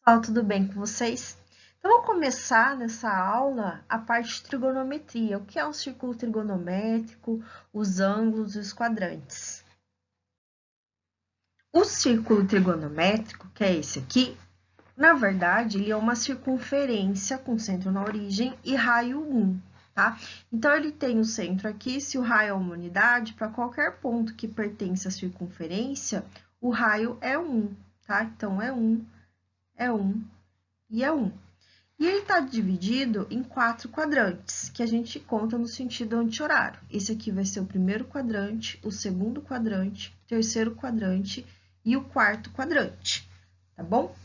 Olá, tudo bem com vocês? Então, vamos começar nessa aula a parte de trigonometria, o que é um círculo trigonométrico, os ângulos e os quadrantes. O círculo trigonométrico, que é esse aqui, na verdade, ele é uma circunferência com centro na origem e raio 1, tá? Então, ele tem o centro aqui, se o raio é uma unidade, para qualquer ponto que pertence à circunferência, o raio é 1, tá? Então, é 1 e é 1. E ele está dividido em 4 quadrantes, que a gente conta no sentido anti-horário. Esse aqui vai ser o primeiro quadrante, o segundo quadrante, o terceiro quadrante e o quarto quadrante, tá bom?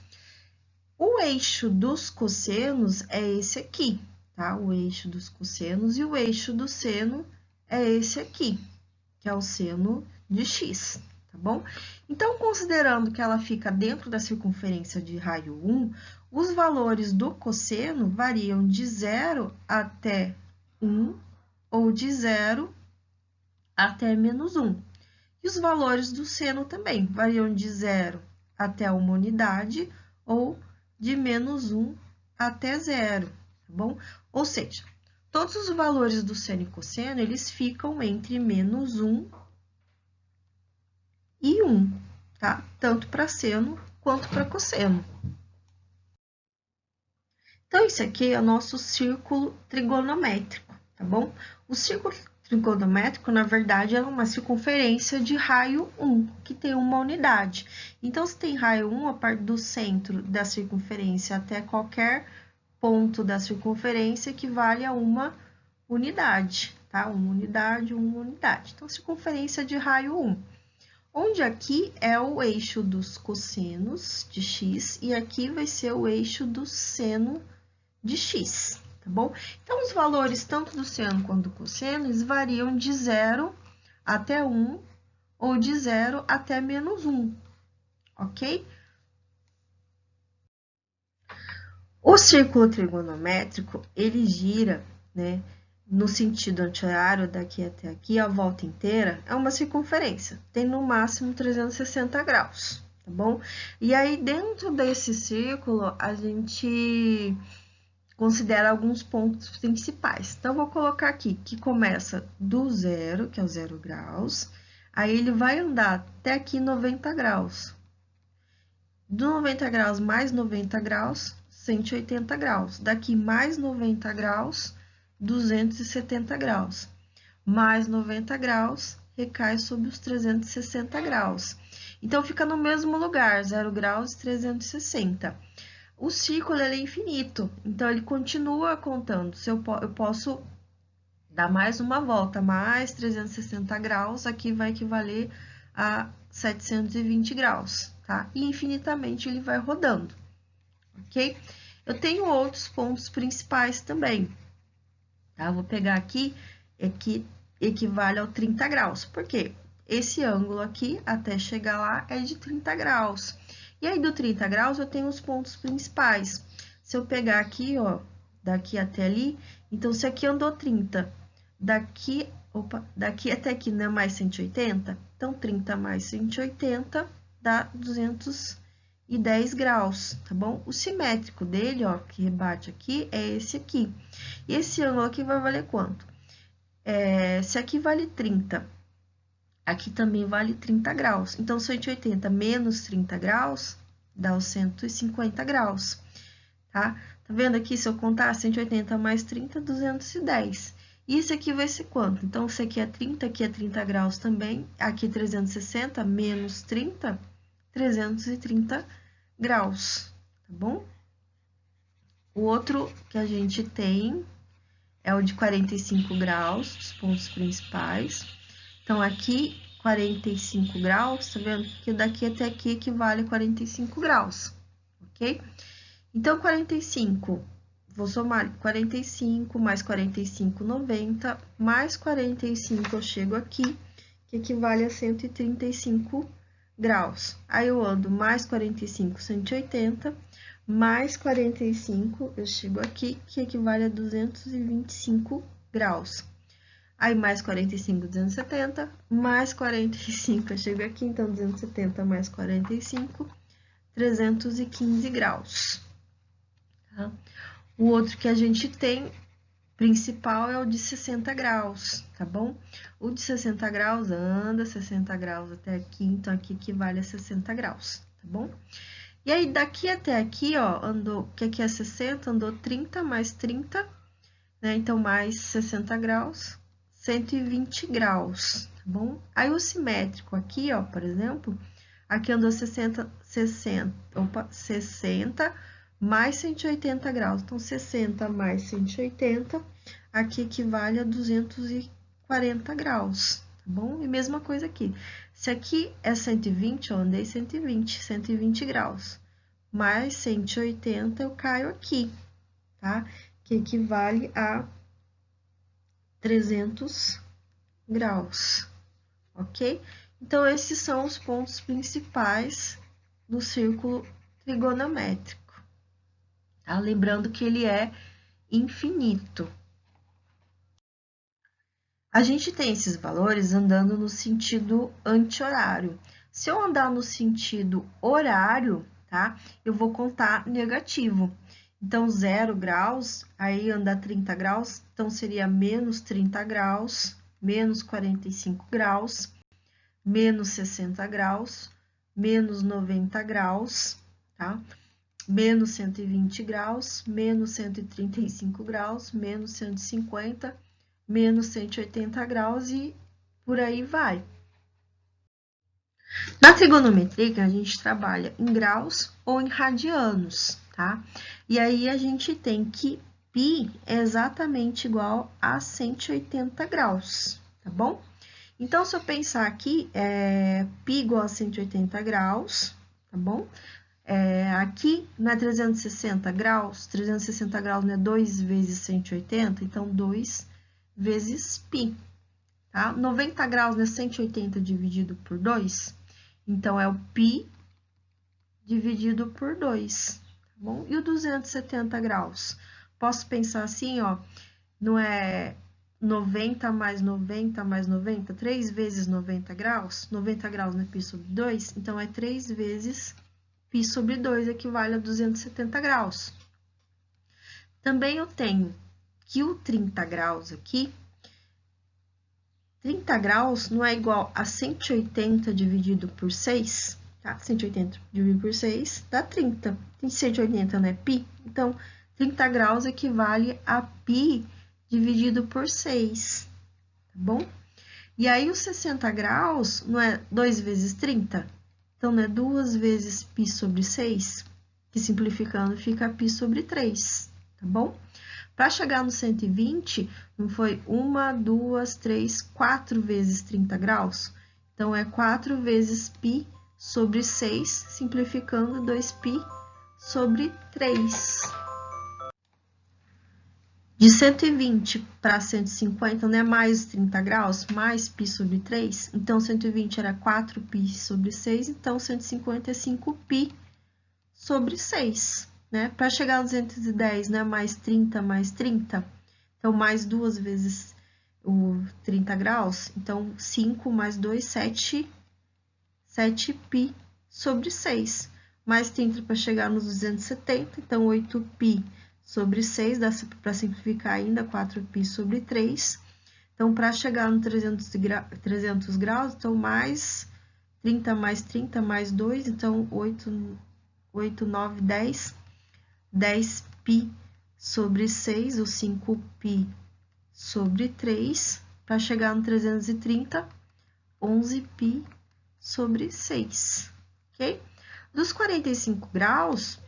O eixo dos cossenos é esse aqui, tá? O eixo dos cossenos e o eixo do seno é esse aqui, que é o seno de x, tá bom? Então, considerando que ela fica dentro da circunferência de raio 1, os valores do cosseno variam de 0 até 1 ou de 0 até menos 1. E os valores do seno também variam de 0 até 1 unidade ou de menos 1 até 0, tá bom? Ou seja, todos os valores do seno e cosseno, eles ficam entre menos 1 e 1, tá? Tanto para seno quanto para cosseno. Então, esse aqui é o nosso círculo trigonométrico, tá bom? O círculo trigonométrico, na verdade, é uma circunferência de raio 1, que tem uma unidade. Então, se tem raio 1, a parte do centro da circunferência até qualquer ponto da circunferência equivale a uma unidade, tá? Uma unidade. Então, circunferência de raio 1. Onde aqui é o eixo dos cossenos de x e aqui vai ser o eixo do seno de x, tá bom? Então, os valores tanto do seno quanto do cosseno, eles variam de 0 até 1 ou de 0 até menos 1, ok? O círculo trigonométrico, ele gira, né, no sentido anti-horário, daqui até aqui, a volta inteira, é uma circunferência, tem no máximo 360 graus, tá bom? E aí, dentro desse círculo, a gente considera alguns pontos principais. Então, vou colocar aqui que começa do zero, que é o 0 graus, aí ele vai andar até aqui 90 graus. Do 90 graus mais 90 graus, 180 graus. Daqui mais 90 graus, 270 graus. Mais 90 graus, recai sobre os 360 graus. Então, fica no mesmo lugar, 0 graus e 360. O círculo é infinito, então ele continua contando. Se eu posso dar mais uma volta, mais 360 graus, aqui vai equivaler a 720 graus, tá? E infinitamente ele vai rodando, ok? Eu tenho outros pontos principais também, tá? Vou pegar aqui, que equivale ao 30 graus, por quê? Esse ângulo aqui, até chegar lá, é de 30 graus. E aí, do 30 graus, eu tenho os pontos principais. Se eu pegar aqui, ó, daqui até ali, então, se aqui andou 30, daqui até aqui não é mais 180? Então, 30 mais 180 dá 210 graus, tá bom? O simétrico dele, ó, que rebate aqui, é esse aqui. E esse ângulo aqui vai valer quanto? Se aqui vale 30, aqui também vale 30 graus. Então, 180 menos 30 graus dá os 150 graus, tá? Tá vendo aqui? Se eu contar 180 mais 30, 210. E isso aqui vai ser quanto? Então, isso aqui é 30 graus também. Aqui 360 menos 30, 330 graus, tá bom? O outro que a gente tem é o de 45 graus, os pontos principais. Então, aqui, 45 graus, tá vendo? Que daqui até aqui equivale a 45 graus, ok? Então, 45, vou somar 45 mais 45, 90, mais 45 eu chego aqui, que equivale a 135 graus. Aí, eu ando mais 45, 180, mais 45, eu chego aqui, que equivale a 225 graus. Aí, mais 45, 270, mais 45, eu chego aqui, então, 270 mais 45, 315 graus. Tá? O outro que a gente tem, principal, é o de 60 graus, tá bom? O de 60 graus anda 60 graus até aqui, então aqui equivale a 60 graus, tá bom? E aí, daqui até aqui, ó, andou, que aqui é 60, andou 30 mais 30, né? Então, mais 60 graus, 120 graus, tá bom? Aí, o simétrico aqui, ó, por exemplo, aqui andou 60 mais 180 graus. Então, 60 mais 180, aqui equivale a 240 graus, tá bom? E mesma coisa aqui. Se aqui é 120, eu andei 120 graus. Mais 180, eu caio aqui, tá? Que equivale a 300 graus, ok? Então, esses são os pontos principais do círculo trigonométrico, tá? Lembrando que ele é infinito. A gente tem esses valores andando no sentido anti-horário. Se eu andar no sentido horário, tá? Eu vou contar negativo. Então, 0 graus, aí anda 30 graus, então seria menos 30 graus, menos 45 graus, menos 60 graus, menos 90 graus, tá? Menos 120 graus, menos 135 graus, menos 150, menos 180 graus e por aí vai. Na trigonometria, a gente trabalha em graus ou em radianos, tá? E aí, a gente tem que π é exatamente igual a 180 graus, tá bom? Então, se eu pensar aqui, π igual a 180 graus, tá bom? Aqui não é 360 graus, 360 graus não é 2 vezes 180, então 2 vezes π, tá? 90 graus não é 180 dividido por 2, então é o π dividido por 2, tá bom? E o 270 graus? Posso pensar assim, ó, não é 90 mais 90 mais 90, 3 vezes 90 graus? 90 graus não é π sobre 2, então é 3 vezes π sobre 2 equivale a 270 graus. Também eu tenho que o 30 graus aqui, 30 graus não é igual a 180 dividido por 6, tá? 180 dividido por 6 dá 30. Tem 180, né? Π. Então, 30 graus equivale a π dividido por 6, tá bom? E aí, os 60 graus não é 2 vezes 30? Então, não é 2 vezes π sobre 6, que simplificando fica π sobre 3, tá bom? Para chegar no 120, não foi 1, 2, 3, 4 vezes 30 graus? Então, é 4 vezes π sobre 6, simplificando 2π sobre 3. De 120 para 150, não é mais 30 graus, mais π sobre 3? Então, 120 era 4π sobre 6, então 150 é 5π sobre 6. Né? Para chegar a 210, né? Mais 30 mais 30. Então, mais 2 vezes o 30 graus. Então, 5 mais 2, 7π sobre 6. Mais 30 para chegar nos 270. Então, 8π sobre 6. Dá para simplificar ainda, 4π sobre 3. Então, para chegar no 300 graus, então, mais 30 mais 2. Então, 8, 9, 10. 10π sobre 6, ou 5π sobre 3, para chegar no 330, 11π sobre 6, ok? Dos 45 graus,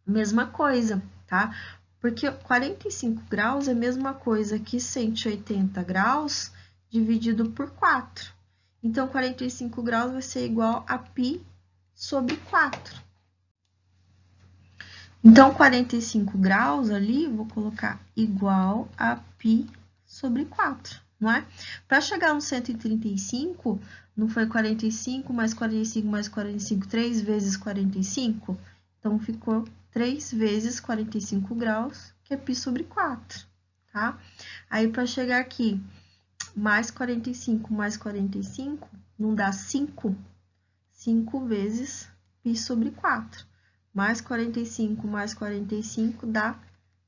mesma coisa, tá? Porque 45 graus é a mesma coisa que 180 graus dividido por 4. Então, 45 graus vai ser igual a π sobre 4. Então, 45 graus ali, vou colocar igual a π sobre 4, não é? Para chegar no 135, não foi 45 mais 45 mais 45, 3 vezes 45? Então, ficou 3 vezes 45 graus, que é π sobre 4, tá? Aí, para chegar aqui, mais 45 mais 45, não dá 5? 5 vezes π sobre 4. Mais 45 mais 45 dá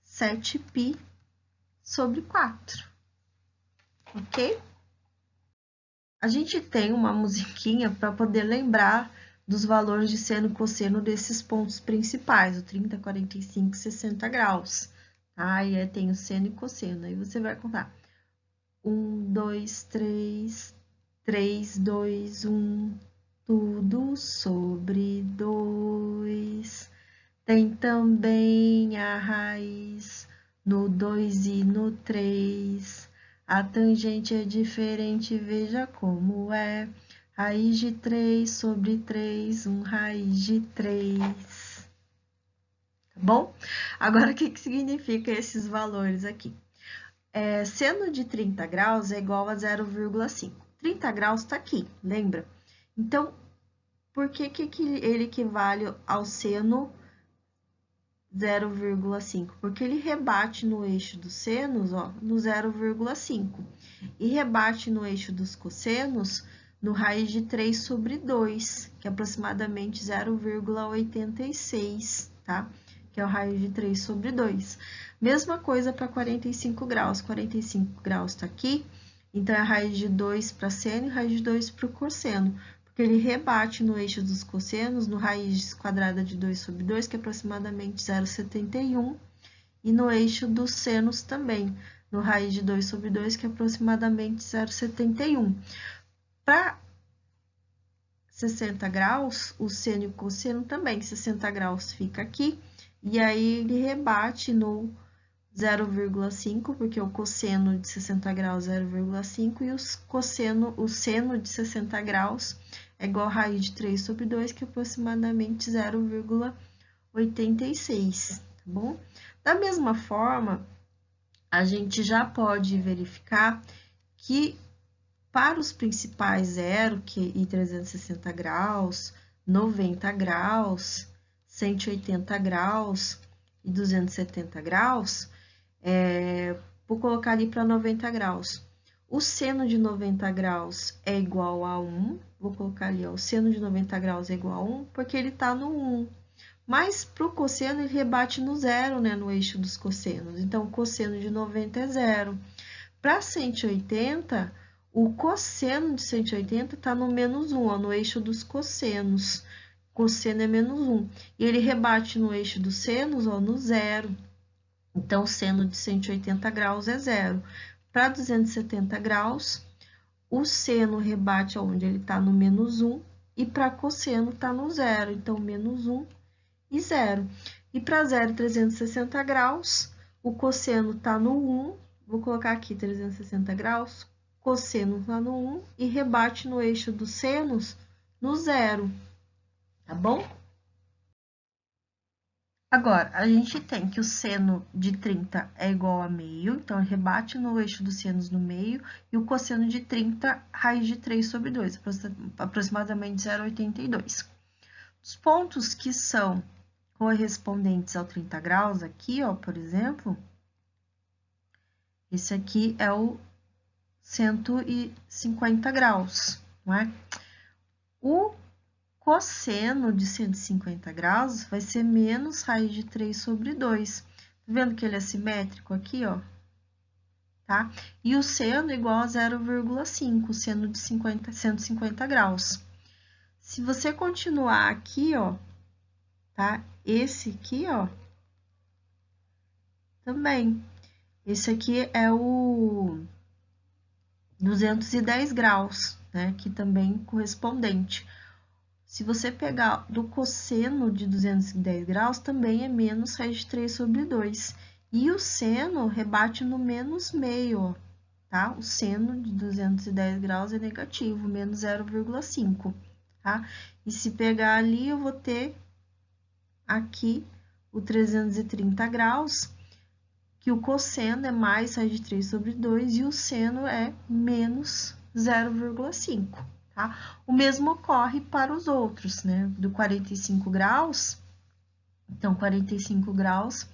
7π sobre 4. Ok? A gente tem uma musiquinha para poder lembrar dos valores de seno e cosseno desses pontos principais, o 30, 45 e 60 graus. Tá? E aí tem o seno e cosseno. Aí você vai contar 1, 2, 3, 3, 2, 1, tudo sobre 2. Tem também a raiz no 2 e no 3. A tangente é diferente, veja como é. Raiz de 3 sobre 3, raiz de 3. Tá bom? Agora, o que significa esses valores aqui? Seno de 30 graus é igual a 0,5. 30 graus está aqui, lembra? Então, por que ele equivale ao seno 0,5? Porque ele rebate no eixo dos senos, ó, no 0,5. E rebate no eixo dos cossenos no raiz de 3 sobre 2, que é aproximadamente 0,86, tá? Que é o raiz de 3 sobre 2. Mesma coisa para 45 graus. 45 graus está aqui, então é a raiz de 2 para seno e raiz de 2 para o cosseno, porque ele rebate no eixo dos cossenos, no raiz quadrada de 2 sobre 2, que é aproximadamente 0,71, e no eixo dos senos também, no raiz de 2 sobre 2, que é aproximadamente 0,71. Para 60 graus, o seno e o cosseno também, 60 graus fica aqui, e aí ele rebate no 0,5, porque o cosseno de 60 graus é 0,5 e o seno de 60 graus é igual a raiz de 3 sobre 2, que é aproximadamente 0,86, tá bom? Da mesma forma, a gente já pode verificar que para os principais 0 e 360 graus, 90 graus, 180 graus e 270 graus, vou colocar ali para 90 graus. O seno de 90 graus é igual a 1, vou colocar ali, ó, o seno de 90 graus é igual a 1, porque ele está no 1. Mas para o cosseno, ele rebate no 0, né, no eixo dos cossenos. Então, o cosseno de 90 é 0. Para 180, o cosseno de 180 está no menos 1, ó, no eixo dos cossenos. Cosseno é menos 1. E ele rebate no eixo dos senos, ó, no 0. Então, o seno de 180 graus é 0. Para 270 graus, o seno rebate onde ele está no menos 1, e para cosseno está no 0. Então, menos 1 e 0. E para 0 e 360 graus, o cosseno está no 1, vou colocar aqui 360 graus, cosseno está no 1 e rebate no eixo dos senos no 0, tá bom? Agora, a gente tem que o seno de 30 é igual a meio, então, rebate no eixo dos senos no meio, e o cosseno de 30, raiz de 3 sobre 2, aproximadamente 0,82. Os pontos que são correspondentes ao 30 graus, aqui, ó, por exemplo, esse aqui é o 150 graus, não é? O cosseno de 150 graus vai ser menos raiz de 3 sobre 2. Tá vendo que ele é simétrico aqui, ó? Tá? E o seno é igual a 0,5, o seno de 150 graus. Se você continuar aqui, ó, tá? Esse aqui, ó, também. Esse aqui é o 210 graus, né? Que também correspondente. Se você pegar do cosseno de 210 graus, também é menos raiz de 3 sobre 2. E o seno rebate no menos meio, ó, tá? O seno de 210 graus é negativo, menos 0,5, tá? E se pegar ali, eu vou ter aqui o 330 graus, que o cosseno é mais raiz de 3 sobre 2 e o seno é menos 0,5, tá? O mesmo ocorre para os outros, né? Do 45 graus, então, 45 graus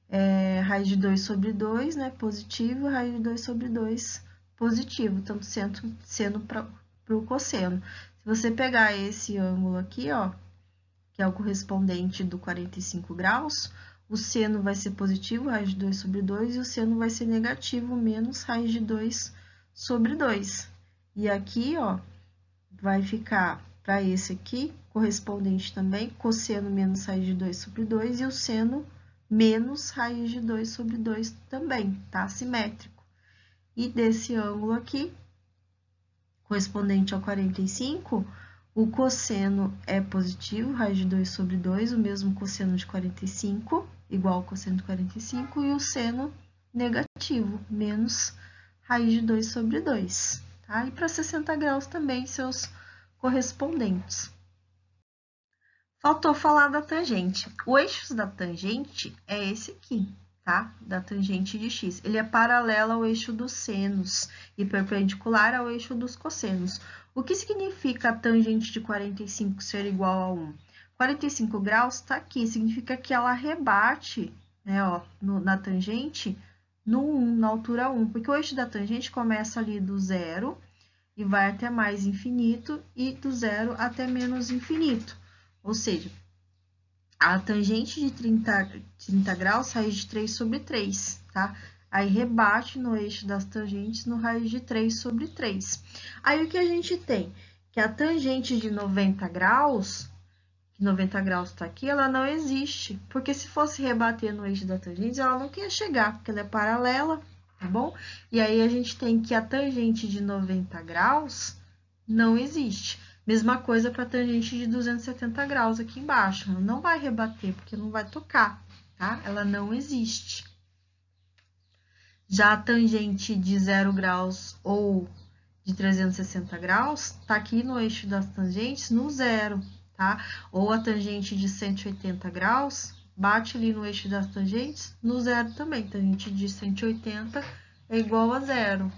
é raiz de 2 sobre 2, né? Positivo, raiz de 2 sobre 2, positivo, tanto seno para o cosseno. Se você pegar esse ângulo aqui, ó, que é o correspondente do 45 graus, o seno vai ser positivo, raiz de 2 sobre 2, e o seno vai ser negativo, menos raiz de 2 sobre 2. E aqui, ó, vai ficar para esse aqui, correspondente também, cosseno menos raiz de 2 sobre 2, e o seno menos raiz de 2 sobre 2 também, tá? Simétrico. E desse ângulo aqui, correspondente ao 45, o cosseno é positivo, raiz de 2 sobre 2, o mesmo cosseno de 45, igual ao cosseno de 45, e o seno negativo, menos raiz de 2 sobre 2, tá? E para 60 graus também, seus correspondentes. Faltou falar da tangente. O eixo da tangente é esse aqui, tá? Da tangente de x. Ele é paralelo ao eixo dos senos e perpendicular ao eixo dos cossenos. O que significa a tangente de 45 ser igual a 1? 45 graus está aqui, significa que ela rebate, né, ó, na tangente no 1, na altura 1, porque o eixo da tangente começa ali do 0 e vai até mais infinito, e do 0 até menos infinito. Ou seja, a tangente de 30 graus, raiz de 3 sobre 3, tá? Aí rebate no eixo das tangentes no raiz de 3 sobre 3. Aí o que a gente tem? Que a tangente de 90 graus, que 90 graus tá aqui, ela não existe. Porque se fosse rebater no eixo da tangente, ela não queria chegar, porque ela é paralela, tá bom? E aí a gente tem que a tangente de 90 graus não existe. Mesma coisa para a tangente de 270 graus aqui embaixo. Ela não vai rebater, porque não vai tocar, tá? Ela não existe. Já a tangente de 0 graus ou de 360 graus, tá aqui no eixo das tangentes, no 0, tá? Ou a tangente de 180 graus, bate ali no eixo das tangentes, no 0 também. Tangente de 180 é igual a 0,